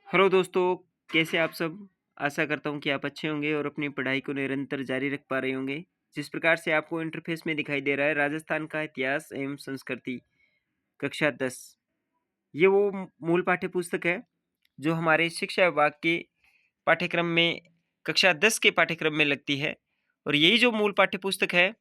Hello दोस्तों, कैसे आप सब? आशा करता हूँ कि आप अच्छे होंगे और अपनी पढ़ाई को निरंतर जारी रख पा रहे होंगे। जिस प्रकार से आपको इंटरफ़ेस में दिखाई दे रहा है राजस्थान का इतिहास एवं संस्कृति कक्षा 10। ये वो मूल पाठ्य पुस्तक है जो हमारे शिक्षा विभाग के पाठ्यक्रम में कक्षा 10 के पाठ्यक्रम में लगती है। और यही जो मूल पाठ्य पुस्तक है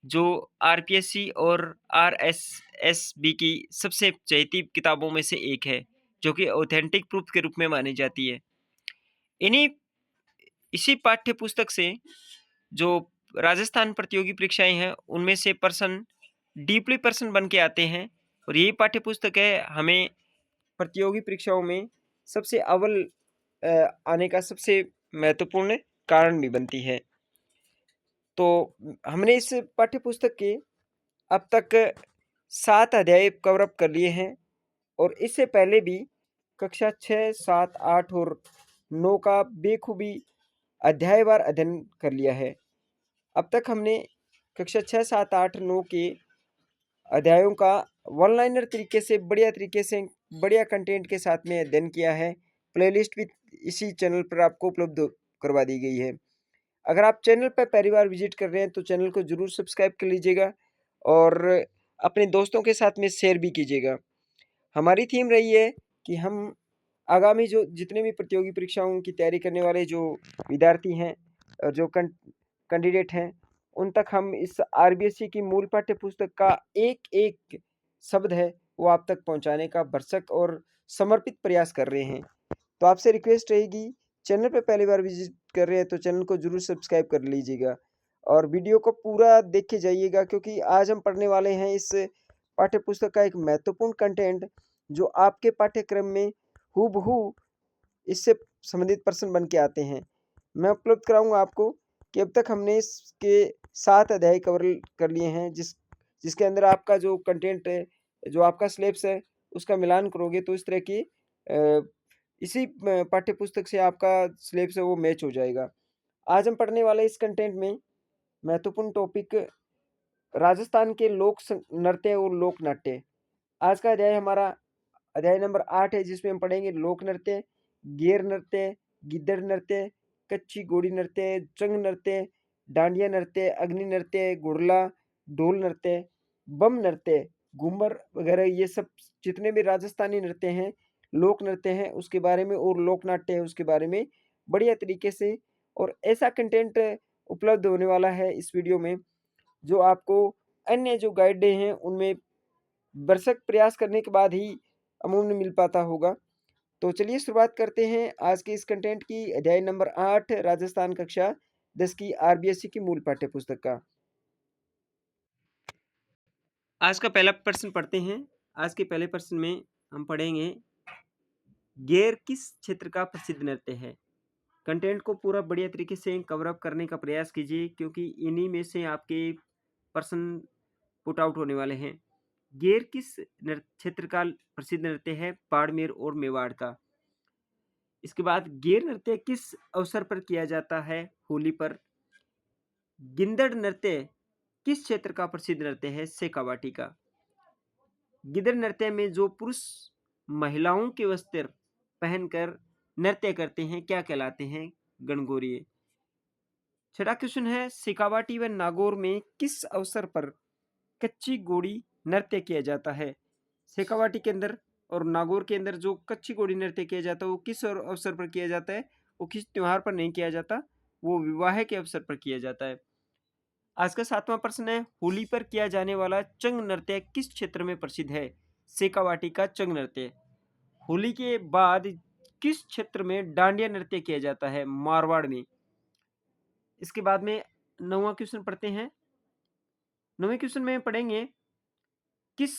जो आरपीएससी और आरएसएसबी की सबसे चहेती किताबों में से एक है, जो कि ऑथेंटिक प्रूफ के रूप में मानी जाती है। इन्हीं इसी पाठ्य पुस्तक से जो राजस्थान प्रतियोगी परीक्षाएँ हैं, उनमें से पर्सन डीपली पर्सन बन के आते हैं। और यही पाठ्य पुस्तक है हमें प्रतियोगी परीक्षाओं में सबसे अव्वल आने का सबसे महत्वपूर्ण कारण भी बनती है। तो हमने इस पाठ्य पुस्तक के अब तक 7 अध्याय कवर अप कर लिए हैं और इससे पहले भी कक्षा 6, 7, 8 और 9 का बेखूबी अध्यायवार अध्ययन कर लिया है। अब तक हमने कक्षा 6, 7, 8, 9 के अध्यायों का वन लाइनर तरीके से बढ़िया कंटेंट के साथ में अध्ययन किया है। प्लेलिस्ट भी इसी चैनल पर आपको उपलब्ध करवा दी गई है। अगर आप चैनल पर पहली बार विजिट कर रहे हैं तो चैनल को ज़रूर सब्सक्राइब कर लीजिएगा और अपने दोस्तों के साथ में शेयर भी कीजिएगा। हमारी थीम रही है कि हम आगामी जो जितने भी प्रतियोगी परीक्षाओं की तैयारी करने वाले जो विद्यार्थी हैं और जो कैंडिडेट हैं, उन तक हम इस आरबीएससी की मूल पाठ्य पुस्तक का एक-एक शब्द है, वो आप तक पहुँचाने का भरसक और समर्पित प्रयास कर रहे हैं। तो आपसे रिक्वेस्ट रहेगी, चैनल पे पहली बार विज़िट कर रहे हैं तो चैनल को ज़रूर सब्सक्राइब कर लीजिएगा और वीडियो को पूरा देख के जाइएगा, क्योंकि आज हम पढ़ने वाले हैं इस पाठ्य पुस्तक का एक महत्वपूर्ण कंटेंट जो आपके पाठ्यक्रम में हूबहू इससे संबंधित प्रश्न बन के आते हैं। मैं उपलब्ध कराऊँगा आपको कि अब तक हमने इसके 7 अध्याय कवर कर लिए हैं, जिसके अंदर आपका जो कंटेंट है, जो आपका सिलेबस है, उसका मिलान करोगे तो इस तरह की इसी पाठ्य पुस्तक से आपका सिलेबस है वो मैच हो जाएगा। आज हम पढ़ने वाले इस कंटेंट में महत्वपूर्ण टॉपिक राजस्थान के नृत्य और लोक नाट्य। आज का अध्याय हमारा अध्याय नंबर 8 है, जिसमें हम पढ़ेंगे लोक नृत्य, गेर नृत्य, गिद्दड़ नृत्य, कच्ची घोड़ी नृत्य, चंग नृत्य, डांडिया नृत्य, अग्नि नृत्य, गुड़ला, ढोल नृत्य, बम नृत्य, घूमर वगैरह। ये सब जितने भी राजस्थानी नृत्य हैं, लोक नृत्य हैं, उसके बारे में और लोक नाट्य है उसके बारे में बढ़िया तरीके से और ऐसा कंटेंट उपलब्ध होने वाला है इस वीडियो में, जो आपको अन्य जो गाइडें हैं उनमें भरसक प्रयास करने के बाद ही अमूमन मिल पाता होगा। तो चलिए शुरुआत करते हैं आज के इस कंटेंट की। अध्याय नंबर 8 राजस्थान कक्षा 10 की आरबीएससी की मूल पाठ्य पुस्तक का। आज का पहला प्रश्न पढ़ते हैं। आज के पहले प्रश्न में हम पढ़ेंगे गेर किस क्षेत्र का प्रसिद्ध नृत्य है। कंटेंट को पूरा बढ़िया तरीके से कवर अप करने का प्रयास कीजिए, क्योंकि इन्हीं में से आपके प्रश्न पुट आउट होने वाले हैं। गेर किस क्षेत्र का प्रसिद्ध नृत्य है? बाड़मेर और मेवाड़ का। इसके बाद गेर नृत्य किस अवसर पर किया जाता है? होली पर। गिंदड़ नृत्य किस क्षेत्र का प्रसिद्ध नृत्य है? शेखावाटी का। गिद्ध नृत्य में जो पुरुष महिलाओं के वस्त्र पहनकर नृत्य करते हैं क्या कहलाते हैं? गणगौरिये। छठा क्वेश्चन है, शेखावाटी व नागौर में किस अवसर पर कच्ची घोड़ी नृत्य किया जाता है? शेखावाटी के अंदर और नागौर के अंदर जो कच्ची घोड़ी नृत्य किया जाता है वो किस अवसर पर किया जाता है? वो किस त्योहार पर नहीं किया जाता, वो विवाह के अवसर पर किया जाता है। आज का 7वां प्रश्न है, होली पर किया जाने वाला चंग नृत्य किस क्षेत्र में प्रसिद्ध है? शेखावाटी का चंग नृत्य। होली के बाद किस क्षेत्र में डांडिया नृत्य किया जाता है? मारवाड़ में। इसके बाद में 9वां क्वेश्चन पढ़ते हैं। 9वें क्वेश्चन में पढ़ेंगे किस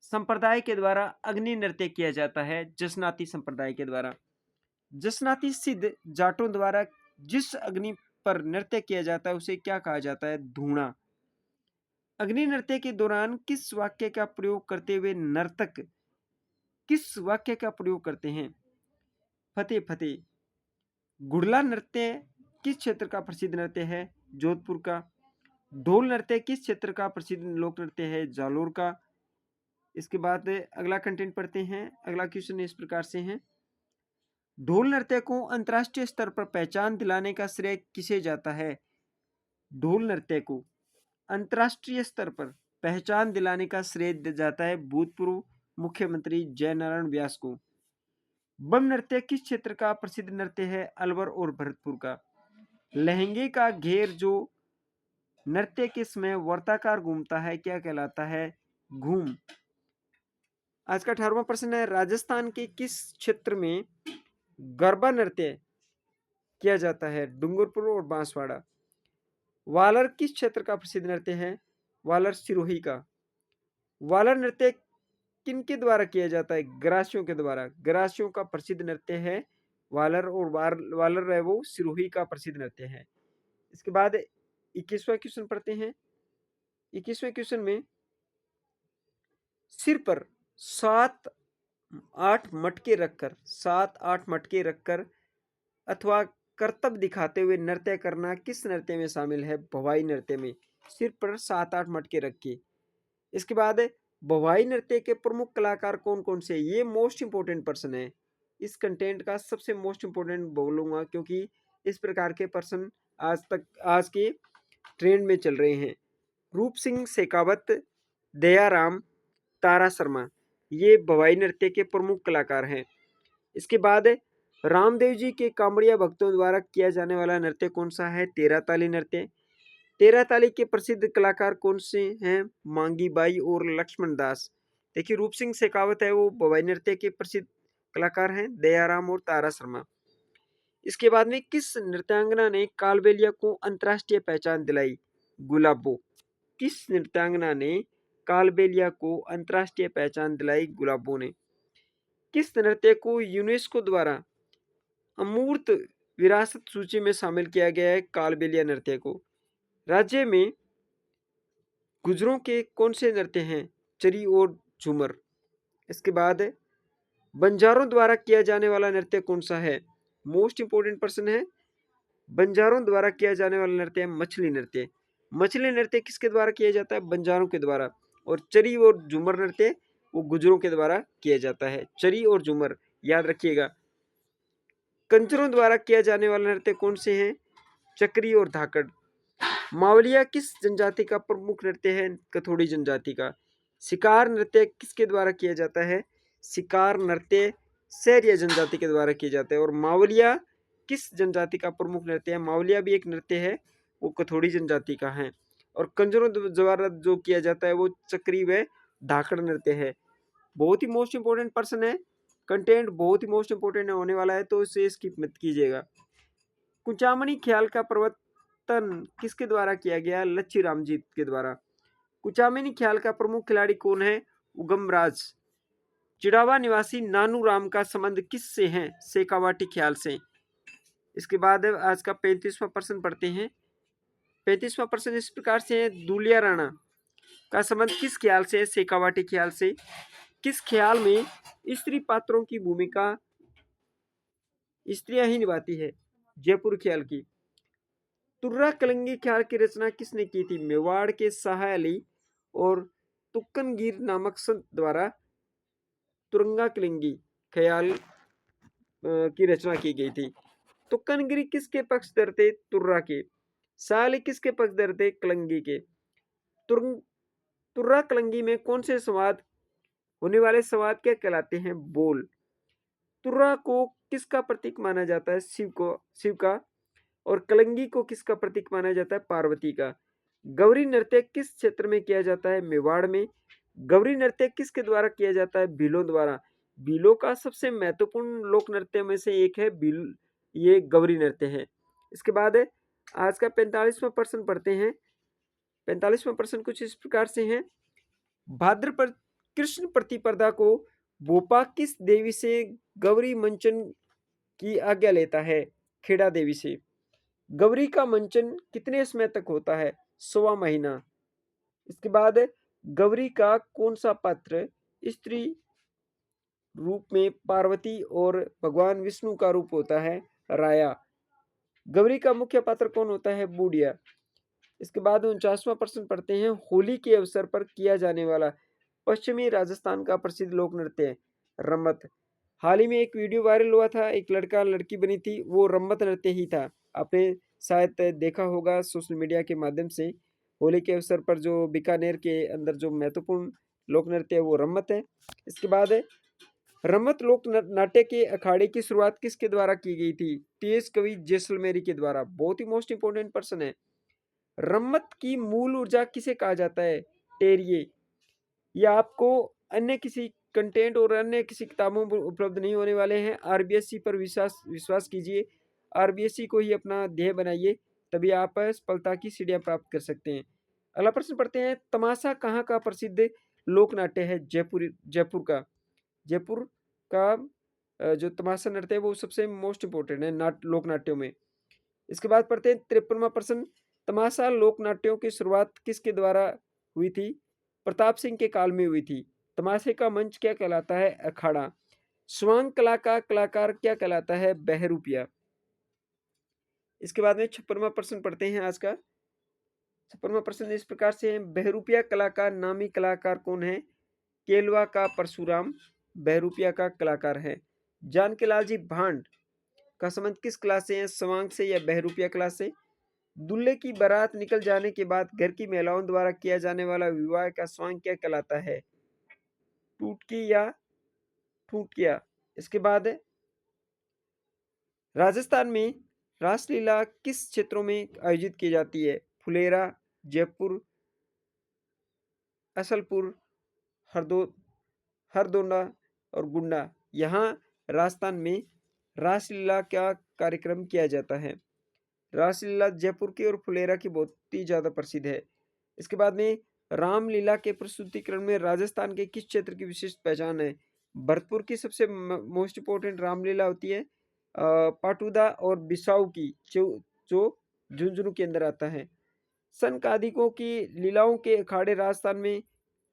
संप्रदाय के द्वारा अग्नि नृत्य किया जाता है? जसनाती संप्रदाय के द्वारा। जसनाती सिद्ध जाटों द्वारा जिस अग्नि पर नृत्य किया जाता है उसे क्या कहा जाता है? धूणा। अग्नि नृत्य के दौरान किस वाक्य का प्रयोग करते हुए नर्तक किस वाक्य का प्रयोग करते हैं? फतेह फतेह। गुड़ला नृत्य किस क्षेत्र का प्रसिद्ध नृत्य है? जोधपुर का। ढोल नृत्य किस क्षेत्र का प्रसिद्ध लोक नृत्य है? जालोर का। इसके बाद अगला कंटेंट पढ़ते हैं। अगला क्वेश्चन इस प्रकार से है, ढोल नृत्य को अंतर्राष्ट्रीय स्तर पर पहचान दिलाने का श्रेय किसे जाता है? ढोल नृत्य को अंतर्राष्ट्रीय स्तर पर पहचान दिलाने का श्रेय जाता है भूतपूर्व मुख्यमंत्री जयनारायण व्यास को। बम नृत्य किस क्षेत्र का प्रसिद्ध नृत्य है? अलवर और भरतपुर का। लहंगे का घेर जो नृत्य के समय वर्ताकार घूमता है क्या कहलाता है? घूम। आज का 18वां प्रश्न है, राजस्थान के किस क्षेत्र में गरबा नृत्य किया जाता है? डूंगरपुर और बांसवाड़ा। वालर किस क्षेत्र का प्रसिद्ध नृत्य है? वालर सिरोही का। वालर नृत्य किनके द्वारा किया जाता है? ग्रासियों के द्वारा। ग्रासियों का प्रसिद्ध नृत्य है वालर, और वालर है वो सिरोही का प्रसिद्ध नृत्य है। इसके बाद 21वां क्वेश्चन पढ़ते हैं। 21वें क्वेश्चन में सिर पर 7-8 मटके रखकर अथवा करतब दिखाते हुए नृत्य करना किस नृत्य में शामिल है? भवाई नृत्य में। सिर पर 7-8 मटके रख के। इसके बाद भवाई नृत्य के प्रमुख कलाकार कौन कौन से? ये मोस्ट इंपोर्टेंट पर्सन है। इस कंटेंट का सबसे मोस्ट इंपोर्टेंट बोलूंगा, क्योंकि इस प्रकार के पर्सन आज के ट्रेंड में चल रहे हैं। रूप सिंह शेखावत, दयाराम, तारा शर्मा, ये भवाई नृत्य के प्रमुख कलाकार हैं। इसके बाद रामदेव जी के कांवड़िया भक्तों द्वारा किया जाने वाला नृत्य कौन सा है? तेरह ताली नृत्य। तेरह ताली के प्रसिद्ध कलाकार कौन से हैं? मांगी बाई और लक्ष्मण दास। देखिए, रूप सिंह शेखावत है वो भवाई नृत्य के प्रसिद्ध कलाकार हैं, दयाराम और तारा शर्मा। इसके बाद में किस नृत्यांगना ने कालबेलिया को अंतर्राष्ट्रीय पहचान दिलाई? गुलाबो। किस नृत्यांगना ने कालबेलिया को अंतर्राष्ट्रीय पहचान दिलाई? गुलाबो ने। किस नृत्य को यूनेस्को द्वारा अमूर्त विरासत सूची में शामिल किया गया है? कालबेलिया नृत्य को। राज्य में गुजरों के कौन से नृत्य हैं? चरी और झूमर। इसके बाद बंजारों द्वारा किया जाने वाला नृत्य कौन सा है? मोस्ट इंपोर्टेंट पर्सन है। बंजारों द्वारा किया जाने वाला नृत्य है मछली नृत्य। मछली नृत्य किसके द्वारा किया जाता है? बंजारों के द्वारा। और चरी और झूमर नृत्य वो गुजरों के द्वारा किया जाता है। चरी और झूमर याद रखिएगा। कंजरों द्वारा किया जाने वाला नृत्य कौन से हैं? चक्री और धाकड़। मावलिया किस जनजाति का प्रमुख नृत्य है? कथोड़ी जनजाति का। शिकार नृत्य किसके द्वारा किया जाता है? शिकार नृत्य सैरिया जनजाति के द्वारा किया जाता है। और मावलिया किस जनजाति का प्रमुख नृत्य है? मावलिया भी एक नृत्य है, वो कथोड़ी जनजाति का है। और कंजरों द्वारा जो किया जाता है वो चक्री व धाकड़ नृत्य है। बहुत ही मोस्ट इंपोर्टेंट पर्सन है। कंटेंट बहुत ही मोस्ट इंपोर्टेंट होने वाला है, तो इसे स्किप मत कीजिएगा। कुचामनी ख्याल का प्रवर्तन किसके द्वारा किया गया? लच्छी राम जी के द्वारा। कुचामनी ख्याल का प्रमुख खिलाड़ी कौन है? उगमराज। चिड़ावा निवासी नानू राम का संबंध किससे है? शेखावाटी ख्याल से। इसके बाद आज का 35वां प्रश्न पढ़ते हैं। 35वां प्रश्न इस प्रकार से है, दूलिया राणा का संबंध किस ख्याल से? शेखावाटी ख्याल से। किस ख्याल में स्त्री पात्रों की भूमिका स्त्रियां ही निभाती है? जयपुर ख्याल की। तुर्रा कलंगी ख्याल की रचना किसने की थी? मेवाड़ के शाह अली और तुक्कनगीर नामक संत द्वारा तुरंगा कलंगी ख्याल की रचना की गई थी। तुक्कनगिरी किसके पक्षधर थे? तुर्रा के। शाह अली किसके पक्षधर थे? कलंगी के। तुर्रा कलंगी में कौन से संवाद होने वाले संवाद क्या कहलाते हैं? बोल। तुर्रा को किसका प्रतीक माना जाता है? शिव का। और कलंगी को किसका प्रतीक माना जाता है? पार्वती का। गौरी नृत्य किस क्षेत्र में किया जाता है? मेवाड़ में। गौरी नृत्य किसके द्वारा किया जाता है? भीलों द्वारा। भीलों का सबसे महत्वपूर्ण लोक नृत्य में से एक है भील, ये गौरी नृत्य है। इसके बाद आज का 45वां प्रश्न पढ़ते हैं। 45वां प्रश्न कुछ इस प्रकार से है, भाद्रपद कृष्ण प्रतिपदा को भोपा किस देवी से गौरी मंचन की आज्ञा लेता है? खेड़ा देवी से। गौरी का मंचन कितने समय तक होता है? 1.25 महीना। इसके बाद गौरी का कौन सा पात्र स्त्री रूप में पार्वती और भगवान विष्णु का रूप होता है? राया। गौरी का मुख्य पात्र कौन होता है? बूढ़िया। इसके बाद 49वां प्रश्न पढ़ते हैं, होली के अवसर पर किया जाने वाला पश्चिमी राजस्थान का प्रसिद्ध लोक नृत्य है रमत। हाल ही में एक वीडियो वायरल हुआ था, एक लड़का लड़की बनी थी, वो रम्मत नृत्य ही था। आपने शायद देखा होगा सोशल मीडिया के माध्यम से। होली के अवसर पर जो बीकानेर के अंदर जो महत्वपूर्ण लोक नृत्य है वो रम्मत है। इसके बाद है रम्मत लोक नाट्य के अखाड़े की शुरुआत किसके द्वारा की गई थी? तेज कवि जैसलमेरी के द्वारा। बहुत ही मोस्ट इंपोर्टेंट पर्सन है। रम्मत की मूल ऊर्जा किसे कहा जाता है? टेरिये। ये आपको अन्य किसी कंटेंट और अन्य किसी किताबों में उपलब्ध नहीं होने वाले हैं। आरबीएससी पर विश्वास विश्वास कीजिए। आरबीएससी को ही अपना ध्येय बनाइए, तभी आप सफलता की सीढ़ियां प्राप्त कर सकते हैं। अगला प्रश्न पढ़ते हैं। तमाशा कहाँ का प्रसिद्ध लोक नाट्य है? जयपुर जयपुर का। जयपुर का जो तमाशा नृत्य है वो सबसे मोस्ट इंपोर्टेंट है लोक नाट्यों में। इसके बाद पढ़ते हैं 53वां प्रश्न। तमाशा लोक नाट्यों की शुरुआत किसके द्वारा हुई थी? प्रताप सिंह के काल में हुई थी। तमाशे का मंच क्या कहलाता है? अखाड़ा। स्वांग कला का कलाकार क्या कहलाता है? बहरूपिया। इसके बाद में 56वां प्रश्न पढ़ते हैं आज का। 56वां प्रश्न इस प्रकार से है। बहरूपिया कला का नामी कलाकार कौन है? केलवा का परशुराम बहरूपिया का कलाकार है। जानकीलाल जी भांड का संबंध किस कला से है? स्वांग से या बहरूपिया कला से? दूल्हे की बारात निकल जाने के बाद घर की महिलाओं द्वारा किया जाने वाला विवाह का स्वांग क्या कहलाता है? टूटकी या ठूठकिया। इसके बाद है राजस्थान में रासलीला किस क्षेत्रों में आयोजित की जाती है? फुलेरा, जयपुर, असलपुर, हरदो हरदोना और गुंडा। यहाँ राजस्थान में रासलीला का कार्यक्रम किया जाता है। रासलीला जयपुर की और फुलेरा की बहुत ही ज़्यादा प्रसिद्ध है। इसके बाद में रामलीला के प्रस्तुतिकरण में राजस्थान के किस क्षेत्र की विशिष्ट पहचान है? भरतपुर की सबसे मोस्ट इम्पोर्टेंट रामलीला होती है पाटुदा और बिसाऊ की जो झुंझुनू के अंदर आता है। सनकादिकों की लीलाओं के अखाड़े राजस्थान में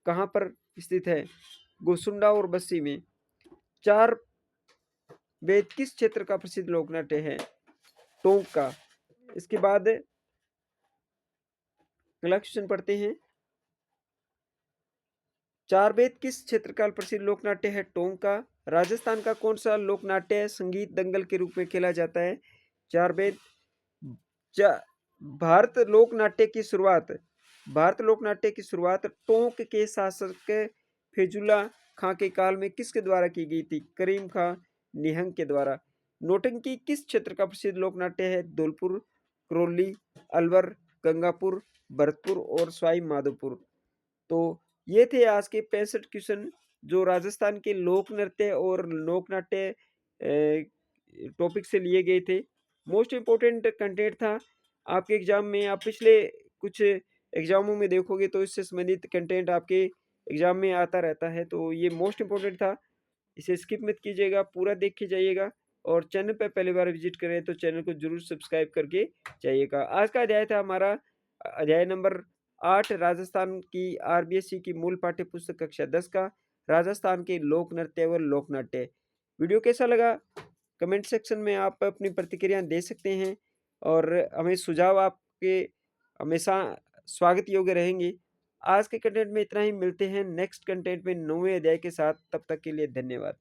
कहाँ पर स्थित है? गोसुंडा और बस्सी में। चार वेद किस क्षेत्र का प्रसिद्ध लोकनाट्य है? टोंक का। इसके बाद अगला क्वेश्चन पढ़ते हैं। चार वेद किस क्षेत्र का प्रसिद्ध लोकनाट्य है? टोंक का। राजस्थान का कौन सा लोकनाट्य संगीत दंगल के रूप में खेला जाता है? चार वेद। भारत लोकनाट्य की शुरुआत टोंक के शासक फेजुल्ला खां के काल में किसके द्वारा की गई थी? करीम खां निहंग के द्वारा। नौटंकी किस क्षेत्र का प्रसिद्ध लोकनाट्य है? धौलपुर, करौली, अलवर, गंगापुर, भरतपुर और सवाई माधोपुर। तो ये थे आज के 65 क्वेश्चन जो राजस्थान के लोक नृत्य और लोक नाट्य टॉपिक से लिए गए थे। मोस्ट इम्पोर्टेंट कंटेंट था आपके एग्जाम में। आप पिछले कुछ एग्जामों में देखोगे तो इससे संबंधित कंटेंट आपके एग्जाम में आता रहता है, तो ये मोस्ट इम्पोर्टेंट था। इसे स्किप मत कीजिएगा, पूरा देख के जाइएगा। और चैनल पर पहली बार विजिट करें तो चैनल को जरूर सब्सक्राइब करके जाइएगा। आज का अध्याय था हमारा अध्याय नंबर 8 राजस्थान की आरबीएससी की मूल पाठ्य पुस्तक कक्षा 10 का राजस्थान के लोक नृत्य व लोक नाट्य। वीडियो कैसा लगा कमेंट सेक्शन में आप अपनी प्रतिक्रिया दे सकते हैं और हमें सुझाव आपके हमेशा स्वागत योग्य रहेंगे। आज के कंटेंट में इतना ही। मिलते हैं नेक्स्ट कंटेंट में 9वें अध्याय के साथ। तब तक के लिए धन्यवाद।